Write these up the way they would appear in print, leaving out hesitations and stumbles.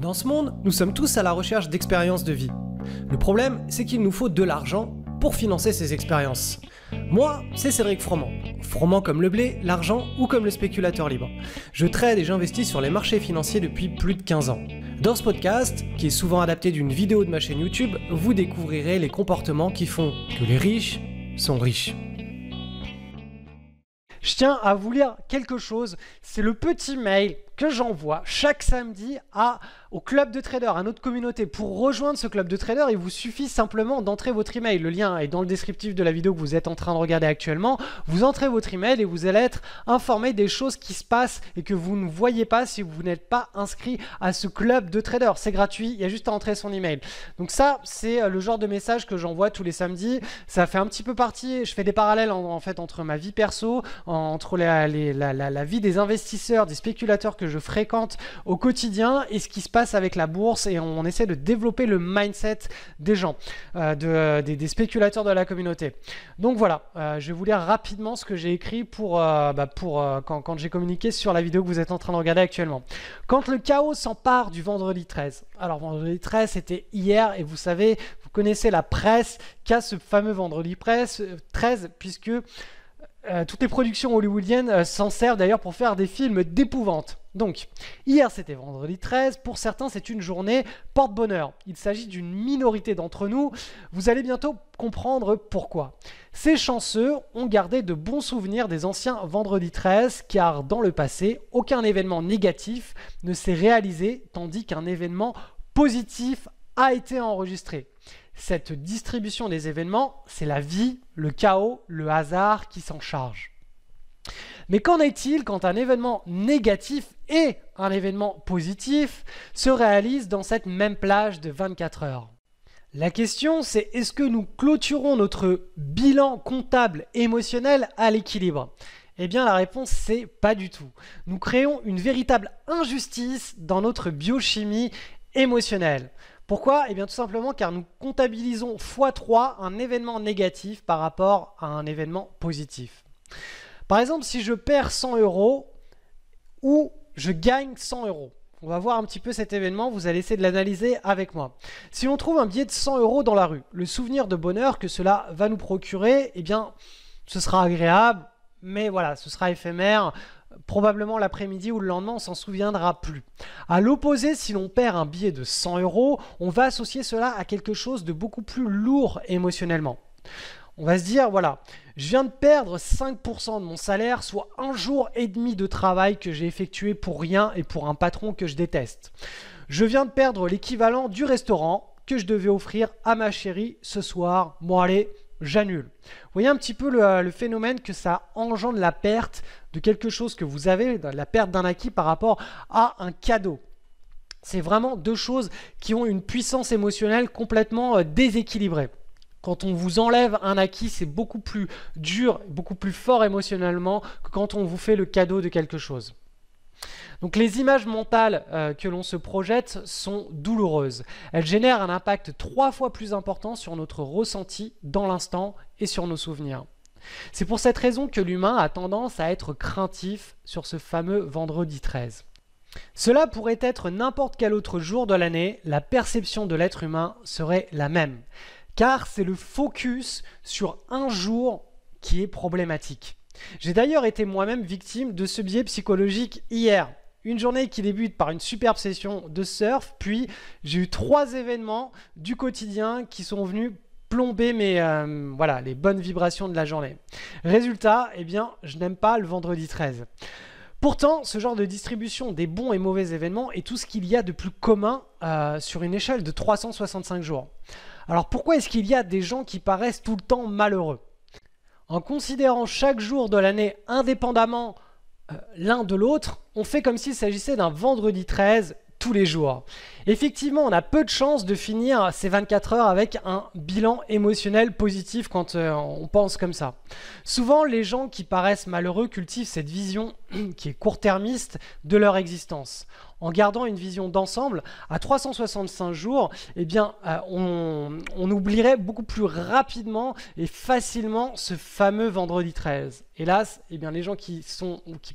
Dans ce monde, nous sommes tous à la recherche d'expériences de vie. Le problème, c'est qu'il nous faut de l'argent pour financer ces expériences. Moi, c'est Cédric Froment. Froment comme le blé, l'argent ou comme le spéculateur libre. Je trade et j'investis sur les marchés financiers depuis plus de 15 ans. Dans ce podcast, qui est souvent adapté d'une vidéo de ma chaîne YouTube, vous découvrirez les comportements qui font que les riches sont riches. Je tiens à vous lire quelque chose, c'est le petit mail que j'envoie chaque samedi au club de traders, à notre communauté. Pour rejoindre ce club de traders, il vous suffit simplement d'entrer votre email. Le lien est dans le descriptif de la vidéo que vous êtes en train de regarder actuellement. Vous entrez votre email et vous allez être informé des choses qui se passent et que vous ne voyez pas si vous n'êtes pas inscrit à ce club de traders. C'est gratuit, il y a juste à entrer son email. Donc ça, c'est le genre de message que j'envoie tous les samedis. Ça fait un petit peu partie, je fais des parallèles en fait entre ma vie perso, entre la vie des investisseurs, des spéculateurs que je fréquente au quotidien et ce qui se passe avec la bourse, et on essaie de développer le mindset des gens, des spéculateurs de la communauté. Donc voilà, je vais vous lire rapidement ce que j'ai écrit quand j'ai communiqué sur la vidéo que vous êtes en train de regarder actuellement. Quand le chaos s'empare du vendredi 13. Alors vendredi 13 c'était hier, et vous savez, vous connaissez la presse qu'a ce fameux vendredi 13 puisque toutes les productions hollywoodiennes s'en servent d'ailleurs pour faire des films d'épouvante. Donc, hier c'était vendredi 13, pour certains c'est une journée porte-bonheur. Il s'agit d'une minorité d'entre nous, vous allez bientôt comprendre pourquoi. Ces chanceux ont gardé de bons souvenirs des anciens vendredi 13, car dans le passé, aucun événement négatif ne s'est réalisé, tandis qu'un événement positif a été enregistré. Cette distribution des événements, c'est la vie, le chaos, le hasard qui s'en charge. Mais qu'en est-il quand un événement négatif et un événement positif se réalisent dans cette même plage de 24 heures? La question, c'est est-ce que nous clôturons notre bilan comptable émotionnel à l'équilibre? Eh bien, la réponse, c'est pas du tout. Nous créons une véritable injustice dans notre biochimie émotionnelle. Pourquoi? Eh bien tout simplement car nous comptabilisons x3 un événement négatif par rapport à un événement positif. Par exemple, si je perds 100 € ou je gagne 100 €. On va voir un petit peu cet événement, vous allez essayer de l'analyser avec moi. Si on trouve un billet de 100 € dans la rue, le souvenir de bonheur que cela va nous procurer, eh bien ce sera agréable, mais voilà, ce sera éphémère. Probablement l'après-midi ou le lendemain, on s'en souviendra plus. À l'opposé, si l'on perd un billet de 100 €, on va associer cela à quelque chose de beaucoup plus lourd émotionnellement. On va se dire, voilà, je viens de perdre 5% de mon salaire, soit 1 jour et demi de travail que j'ai effectué pour rien et pour un patron que je déteste. Je viens de perdre l'équivalent du restaurant que je devais offrir à ma chérie ce soir. Bon allez, j'annule. Vous voyez un petit peu le phénomène que ça engendre, la perte de quelque chose que vous avez, la perte d'un acquis par rapport à un cadeau. C'est vraiment deux choses qui ont une puissance émotionnelle complètement déséquilibrée. Quand on vous enlève un acquis, c'est beaucoup plus dur, beaucoup plus fort émotionnellement que quand on vous fait le cadeau de quelque chose. Donc les images mentales que l'on se projette sont douloureuses. Elles génèrent un impact 3 fois plus important sur notre ressenti dans l'instant et sur nos souvenirs. C'est pour cette raison que l'humain a tendance à être craintif sur ce fameux vendredi 13. Cela pourrait être n'importe quel autre jour de l'année, la perception de l'être humain serait la même. Car c'est le focus sur un jour qui est problématique. J'ai d'ailleurs été moi-même victime de ce biais psychologique hier. Une journée qui débute par une superbe session de surf, puis j'ai eu 3 événements du quotidien qui sont venus plomber les bonnes vibrations de la journée. Résultat, eh bien, je n'aime pas le vendredi 13. Pourtant, ce genre de distribution des bons et mauvais événements est tout ce qu'il y a de plus commun sur une échelle de 365 jours. Alors pourquoi est-ce qu'il y a des gens qui paraissent tout le temps malheureux? En considérant chaque jour de l'année indépendamment l'un de l'autre, on fait comme s'il s'agissait d'un vendredi 13 tous les jours. Effectivement, on a peu de chances de finir ces 24 heures avec un bilan émotionnel positif quand on pense comme ça. Souvent, les gens qui paraissent malheureux cultivent cette vision qui est court-termiste de leur existence. En gardant une vision d'ensemble, à 365 jours, eh bien, on oublierait beaucoup plus rapidement et facilement ce fameux vendredi 13. Hélas, eh bien, les gens qui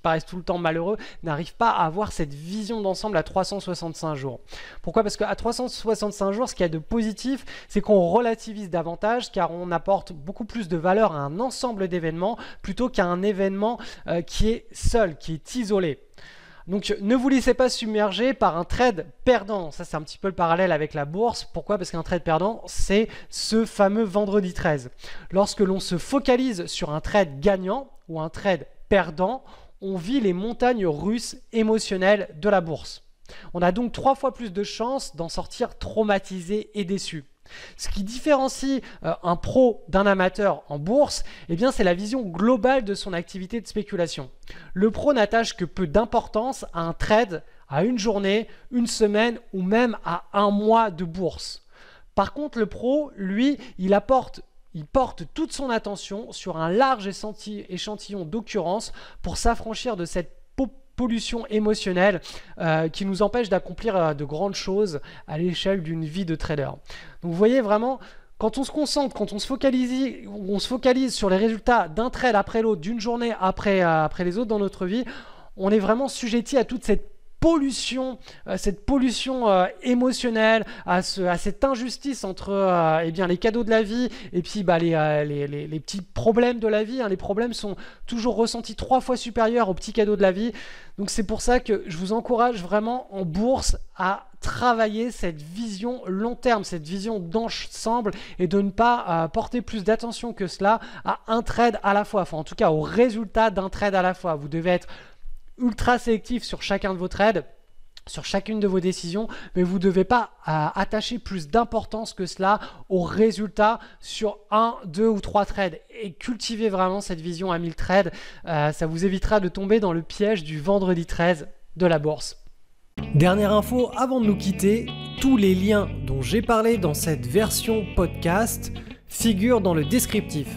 paraissent tout le temps malheureux n'arrivent pas à avoir cette vision d'ensemble à 365 jours. Pourquoi? Parce qu'à 365 jours, ce qu'il y a de positif, c'est qu'on relativise davantage car on apporte beaucoup plus de valeur à un ensemble d'événements plutôt qu'à un événement qui est seul, qui est isolé. Donc ne vous laissez pas submerger par un trade perdant. Ça, c'est un petit peu le parallèle avec la bourse. Pourquoi? Parce qu'un trade perdant, c'est ce fameux vendredi 13. Lorsque l'on se focalise sur un trade gagnant ou un trade perdant, on vit les montagnes russes émotionnelles de la bourse. On a donc 3 fois plus de chances d'en sortir traumatisé et déçu. Ce qui différencie un pro d'un amateur en bourse, eh bien, c'est la vision globale de son activité de spéculation. Le pro n'attache que peu d'importance à un trade, à une journée, une semaine ou même à un mois de bourse. Par contre, le pro, lui, il porte toute son attention sur un large échantillon d'occurrences pour s'affranchir de cette pollution émotionnelle qui nous empêche d'accomplir de grandes choses à l'échelle d'une vie de trader. Donc vous voyez vraiment, quand on se concentre, quand on se focalise sur les résultats d'un trade après l'autre, d'une journée après les autres dans notre vie, on est vraiment sujetti à toute cette pollution émotionnelle, à cette injustice entre les cadeaux de la vie et puis les petits problèmes de la vie. Les problèmes sont toujours ressentis 3 fois supérieurs aux petits cadeaux de la vie. Donc c'est pour ça que je vous encourage vraiment en bourse à travailler cette vision long terme, cette vision d'ensemble et de ne pas porter plus d'attention que cela à un trade à la fois, enfin en tout cas au résultat d'un trade à la fois. Vous devez être ultra sélectif sur chacun de vos trades, sur chacune de vos décisions, mais vous ne devez pas attacher plus d'importance que cela aux résultats sur 1, 2 ou 3 trades. Et cultivez vraiment cette vision à 1000 trades. Ça vous évitera de tomber dans le piège du vendredi 13 de la bourse. Dernière info avant de nous quitter, tous les liens dont j'ai parlé dans cette version podcast figurent dans le descriptif.